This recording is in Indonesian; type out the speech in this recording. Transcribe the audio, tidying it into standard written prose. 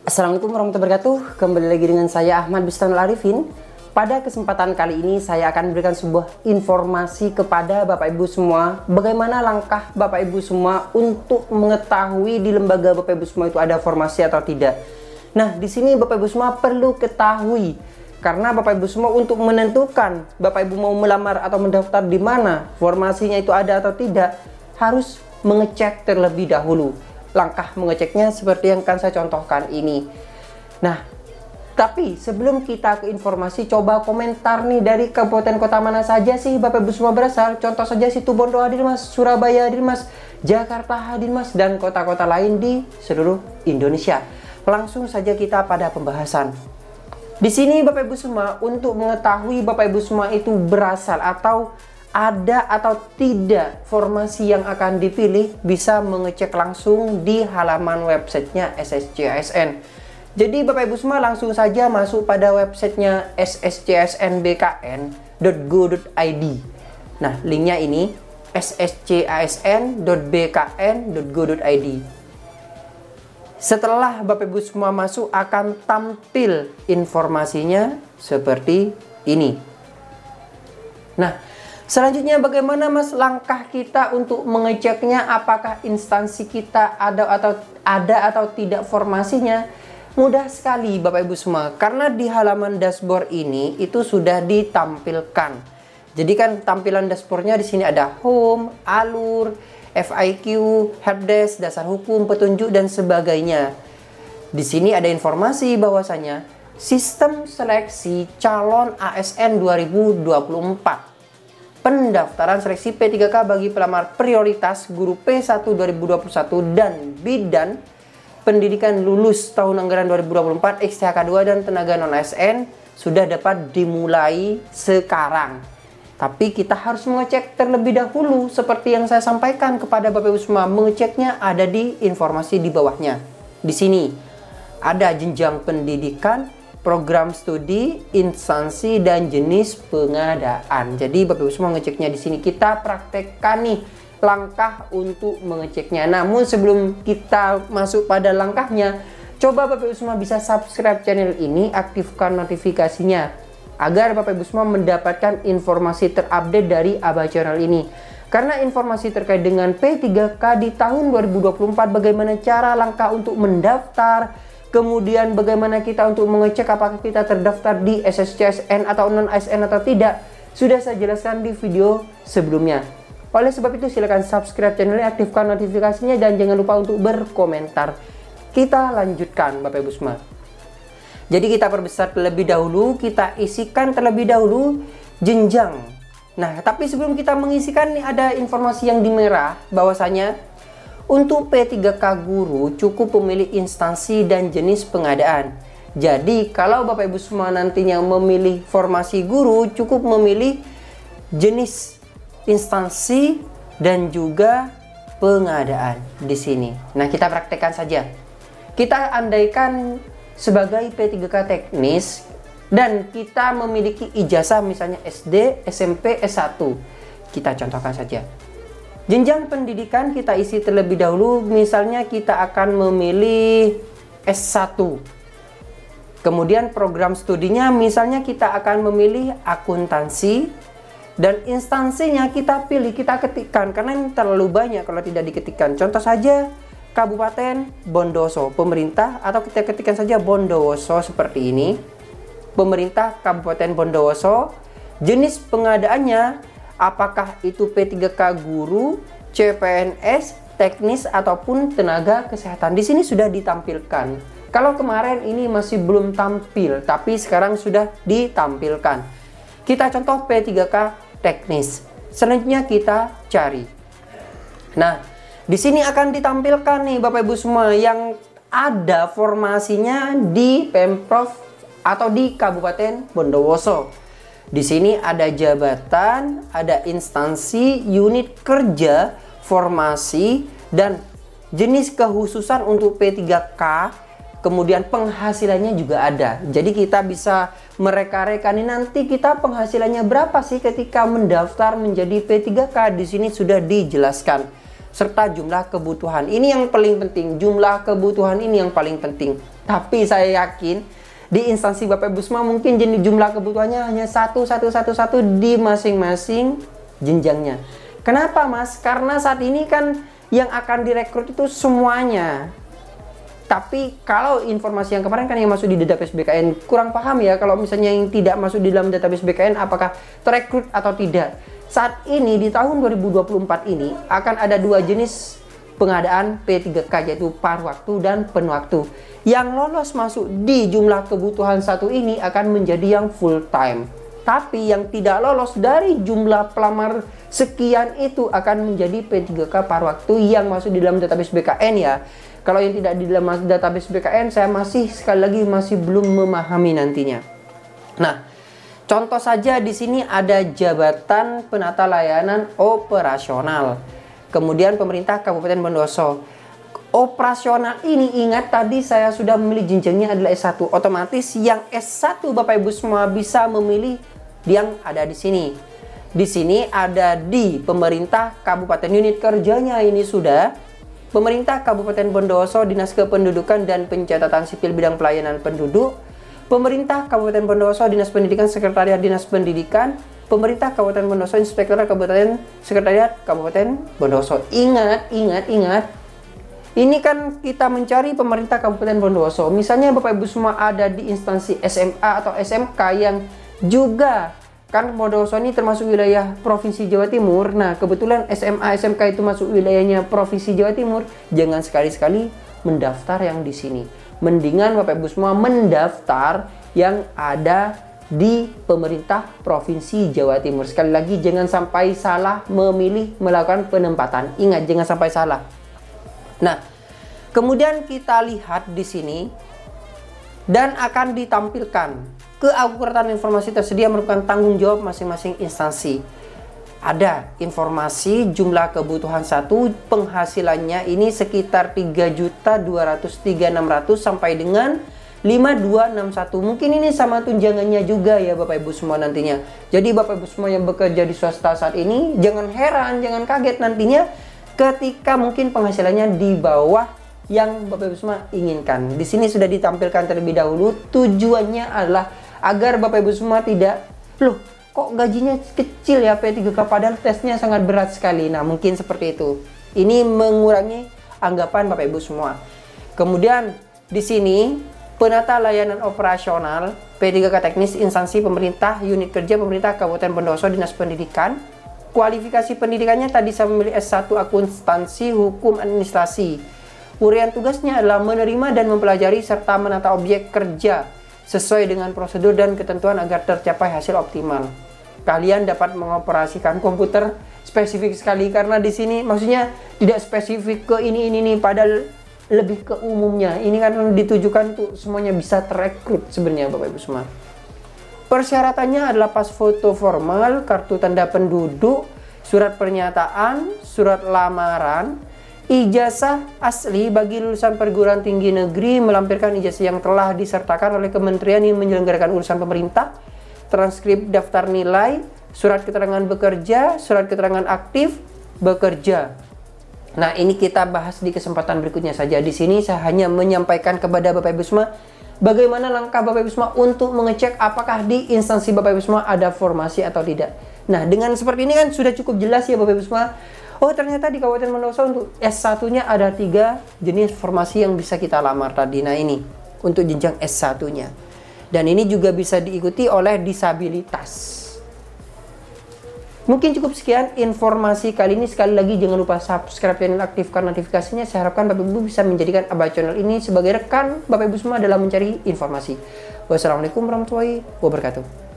Assalamualaikum warahmatullahi wabarakatuh. Kembali lagi dengan saya Ahmad Bustanul Arifin. Pada kesempatan kali ini saya akan memberikan sebuah informasi kepada Bapak Ibu semua, bagaimana langkah Bapak Ibu semua untuk mengetahui di lembaga Bapak Ibu semua itu ada formasi atau tidak. Nah, di sini Bapak Ibu semua perlu ketahui, karena Bapak Ibu semua untuk menentukan Bapak Ibu mau melamar atau mendaftar di mana, formasinya itu ada atau tidak, harus mengecek terlebih dahulu. Langkah mengeceknya seperti yang akan saya contohkan ini. Nah, tapi sebelum kita ke informasi, coba komentar nih, dari kabupaten kota mana saja sih Bapak Ibu semua berasal. Contoh saja Situbondo hadir Mas, Surabaya hadir Mas, Jakarta hadir Mas, dan kota-kota lain di seluruh Indonesia. Langsung saja kita pada pembahasan. Di sini Bapak Ibu semua, untuk mengetahui Bapak Ibu semua itu berasal atau ada atau tidak formasi yang akan dipilih, bisa mengecek langsung di halaman websitenya SSCASN. Jadi Bapak Ibu semua langsung saja masuk pada websitenya sscsnbkn.go.id. Nah, linknya ini sscsn.bkn.go.id. Setelah Bapak Ibu semua masuk, akan tampil informasinya seperti ini. Nah, selanjutnya bagaimana Mas langkah kita untuk mengeceknya apakah instansi kita ada atau tidak formasinya? Mudah sekali Bapak Ibu semua, karena di halaman dashboard ini itu sudah ditampilkan. Jadi kan tampilan dashboardnya di sini ada home, alur, FAQ, helpdesk, dasar hukum, petunjuk dan sebagainya. Di sini ada informasi bahwasanya sistem seleksi calon ASN 2024. Pendaftaran seleksi P3K bagi pelamar prioritas guru P1 2021 dan bidan pendidikan lulus tahun anggaran 2024 XTHK2 dan tenaga non-ASN sudah dapat dimulai sekarang. Tapi kita harus mengecek terlebih dahulu seperti yang saya sampaikan kepada Bapak Ibu semua. Mengeceknya ada di informasi di bawahnya. Di sini ada jenjang pendidikan, program studi, instansi, dan jenis pengadaan. Jadi Bapak Ibu semua ngeceknya di sini. Kita praktekkan nih langkah untuk mengeceknya. Namun sebelum kita masuk pada langkahnya, coba Bapak Ibu semua bisa subscribe channel ini, aktifkan notifikasinya agar Bapak Ibu semua mendapatkan informasi terupdate dari Aba Channel ini. Karena informasi terkait dengan P3K di tahun 2024, bagaimana cara langkah untuk mendaftar, kemudian bagaimana kita untuk mengecek apakah kita terdaftar di SSCSN atau non-ASN atau tidak, sudah saya jelaskan di video sebelumnya. Oleh sebab itu silakan subscribe channel ini, aktifkan notifikasinya, dan jangan lupa untuk berkomentar. Kita lanjutkan Bapak Ibu semua. Jadi kita perbesar terlebih dahulu, kita isikan terlebih dahulu jenjang. Nah, tapi sebelum kita mengisikan nih, ada informasi yang di merah bahwasanya untuk P3K guru cukup memilih instansi dan jenis pengadaan. Jadi kalau Bapak Ibu semua nantinya memilih formasi guru, cukup memilih jenis instansi dan juga pengadaan di sini. Nah, kita praktekkan saja. Kita andaikan sebagai P3K teknis dan kita memiliki ijazah misalnya SD, SMP, S1. Kita contohkan saja. Jenjang pendidikan kita isi terlebih dahulu, misalnya kita akan memilih S1. Kemudian program studinya misalnya kita akan memilih akuntansi, dan instansinya kita pilih, kita ketikkan karena ini terlalu banyak kalau tidak diketikkan. Contoh saja Kabupaten Bondowoso, pemerintah, atau kita ketikkan saja Bondowoso seperti ini. Pemerintah Kabupaten Bondowoso. Jenis pengadaannya apakah itu P3K guru, CPNS, teknis ataupun tenaga kesehatan. Di sini sudah ditampilkan. Kalau kemarin ini masih belum tampil, tapi sekarang sudah ditampilkan. Kita contoh P3K teknis. Selanjutnya kita cari. Nah, di sini akan ditampilkan nih Bapak Ibu semua yang ada formasinya di Pemprov atau di Kabupaten Bondowoso. Di sini ada jabatan, ada instansi, unit kerja, formasi, dan jenis kekhususan untuk P3K kemudian penghasilannya juga ada. Jadi kita bisa mereka-reka nih, nanti kita penghasilannya berapa sih ketika mendaftar menjadi P3K. Di sini sudah dijelaskan, serta jumlah kebutuhan. Ini yang paling penting, jumlah kebutuhan ini yang paling penting. Tapi saya yakin di instansi Bapak Ibu semua mungkin jumlah kebutuhannya hanya satu di masing-masing jenjangnya. Kenapa Mas? Karena saat ini kan yang akan direkrut itu semuanya. Tapi kalau informasi yang kemarin kan yang masuk di database BKN, kurang paham ya kalau misalnya yang tidak masuk di dalam database BKN apakah terekrut atau tidak. Saat ini di tahun 2024 ini akan ada dua jenis pengadaan P3K, yaitu paruh waktu dan penuh waktu. Yang lolos masuk di jumlah kebutuhan satu ini akan menjadi yang full time. Tapi yang tidak lolos dari jumlah pelamar sekian itu akan menjadi P3K paruh waktu yang masuk di dalam database BKN ya. Kalau yang tidak di dalam database BKN, saya sekali lagi masih belum memahami nantinya. Nah, contoh saja di sini ada jabatan penata layanan operasional. Kemudian pemerintah Kabupaten Bondoso. Operasional ini, ingat tadi saya sudah memilih jenjangnya adalah S1. Otomatis yang S1 Bapak Ibu semua bisa memilih yang ada di sini. Di sini ada di pemerintah kabupaten, unit kerjanya ini sudah pemerintah Kabupaten Bondoso, Dinas Kependudukan dan Pencatatan Sipil bidang pelayanan penduduk, pemerintah Kabupaten Bondoso, Dinas Pendidikan, Sekretariat Dinas Pendidikan, pemerintah Kabupaten Bondoso, Inspektorat Kabupaten, Sekretariat Kabupaten Bondoso. Ingat. Ini kan kita mencari pemerintah Kabupaten Bondoso. Misalnya Bapak Ibu semua ada di instansi SMA atau SMK yang juga kan Bondoso ini termasuk wilayah Provinsi Jawa Timur. Nah, kebetulan SMA SMK itu masuk wilayahnya Provinsi Jawa Timur. Jangan sekali-sekali mendaftar yang di sini. Mendingan Bapak Ibu semua mendaftar yang ada di pemerintah Provinsi Jawa Timur. Sekali lagi jangan sampai salah memilih melakukan penempatan. Ingat, jangan sampai salah. Nah, kemudian kita lihat di sini dan akan ditampilkan keakuratan informasi tersedia merupakan tanggung jawab masing-masing instansi. Ada informasi jumlah kebutuhan satu, penghasilannya ini sekitar 3.203.600 sampai dengan 5261. Mungkin ini sama tunjangannya juga ya Bapak Ibu semua nantinya. Jadi Bapak Ibu semua yang bekerja di swasta saat ini jangan heran, jangan kaget nantinya ketika mungkin penghasilannya di bawah yang Bapak Ibu semua inginkan. Di sini sudah ditampilkan terlebih dahulu. Tujuannya adalah agar Bapak Ibu semua tidak, loh kok gajinya kecil ya P3K padahal tesnya sangat berat sekali. Nah, mungkin seperti itu. Ini mengurangi anggapan Bapak Ibu semua. Kemudian di sini penata layanan operasional P3K teknis instansi pemerintah, unit kerja pemerintah Kabupaten Bondoso, Dinas Pendidikan. Kualifikasi pendidikannya tadi saya memilih S1 akuntansi hukum administrasi. Urian tugasnya adalah menerima dan mempelajari serta menata objek kerja sesuai dengan prosedur dan ketentuan agar tercapai hasil optimal. Kalian dapat mengoperasikan komputer, spesifik sekali karena di sini maksudnya tidak spesifik ke ini padahal lebih ke umumnya. Ini kan ditujukan untuk semuanya bisa terekrut sebenarnya Bapak Ibu semua. Persyaratannya adalah pas foto formal, kartu tanda penduduk, surat pernyataan, surat lamaran, ijazah asli bagi lulusan perguruan tinggi negeri, melampirkan ijazah yang telah disertakan oleh kementerian yang menyelenggarakan urusan pemerintah, transkrip daftar nilai, surat keterangan bekerja, surat keterangan aktif bekerja. Nah, ini kita bahas di kesempatan berikutnya saja. Di sini saya hanya menyampaikan kepada Bapak Ibu semua bagaimana langkah Bapak Ibu semua untuk mengecek apakah di instansi Bapak Ibu semua ada formasi atau tidak. Nah, dengan seperti ini kan sudah cukup jelas ya Bapak Ibu semua. Oh, ternyata di Kabupaten Bondoso untuk S1-nya ada 3 jenis formasi yang bisa kita lamar tadi. Nah, ini untuk jenjang S1-nya. Dan ini juga bisa diikuti oleh disabilitas. Mungkin cukup sekian informasi kali ini. Sekali lagi jangan lupa subscribe dan aktifkan notifikasinya. Saya harapkan Bapak Ibu bisa menjadikan Abah Channel ini sebagai rekan Bapak Ibu semua dalam mencari informasi. Wassalamualaikum warahmatullahi wabarakatuh.